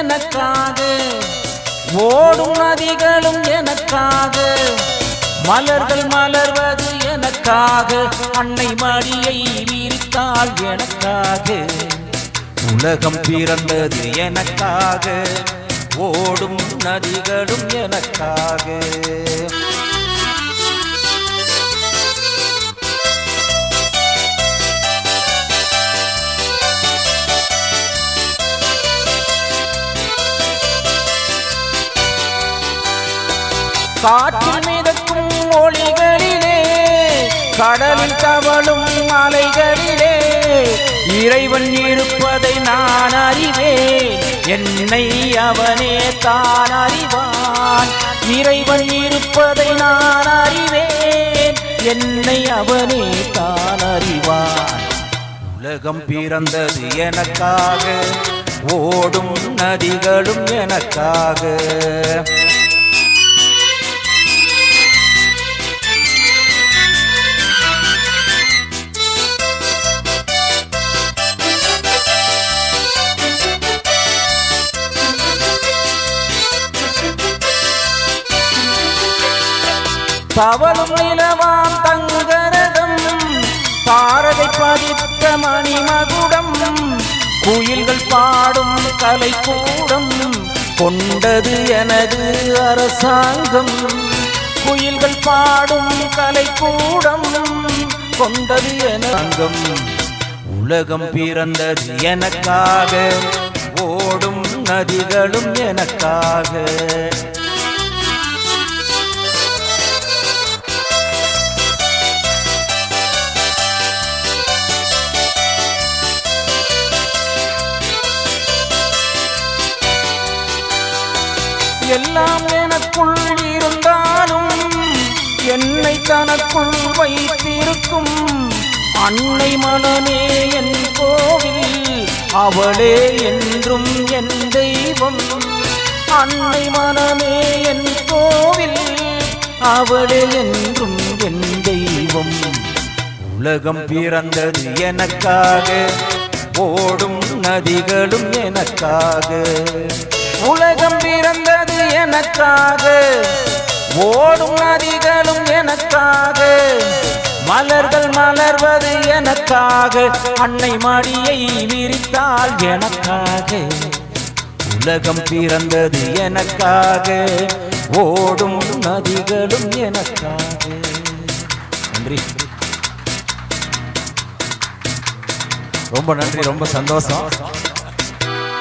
எனக்காக, ஓடும் நதிகளும் எனக்காக, மலர்கள் மலர்வது எனக்காக, அன்னை மடியை விரித்தாள் எனக்காக, உலகம் பிறந்தது எனக்காக, ஓடும் நதிகளும் எனக்காக. காற்றில் மிதக்கும் ஒளிகளிலே, கடலில் தவழும் அலைகளிலே, இறைவன் இருப்பதை நான் அறிவேன், என்னை அவனே தான் அறிவான். இறைவன் இருப்பதை நான் அறிவேன், என்னை அவனே தான் அறிவான். உலகம் பிறந்தது எனக்காக, ஓடும் நதிகளும் எனக்காக. தவளும் நிலவாம் தங்கரதம், பாரதை பதித்த மணிமகுடம், குயில்கள் பாடும் கலைக்கூடம், கொண்டது எனது அரசாங்கம். குயில்கள் பாடும் கலைக்கூடம், கொண்டது எனது. உலகம் பிறந்தது எனக்காக, ஓடும் நதிகளும் எனக்காக. எல்லாம் எனக்குள் இருந்தாலும் என்னை தனக்குள் வைத்திருக்கும் அன்னை மனமே என் கோவில், அவளே என்றும் என் தெய்வம். அன்னை மனமே என் கோவில், அவளே என்றும் என் தெய்வம். உலகம் பிறந்தது எனக்காக, ஓடும் நதிகளும் எனக்காக. உலகம் பிறந்தது எனக்காக, ஓடும் நதிகளும் எனக்காக, மலர்கள் மலர்வது எனக்காக, அன்னை மடியை விரித்தாள் எனக்காக. உலகம் பிறந்தது எனக்காக, ஓடும் நதிகளும் எனக்காக. நன்றி, ரொம்ப நன்றி, ரொம்ப சந்தோஷம்.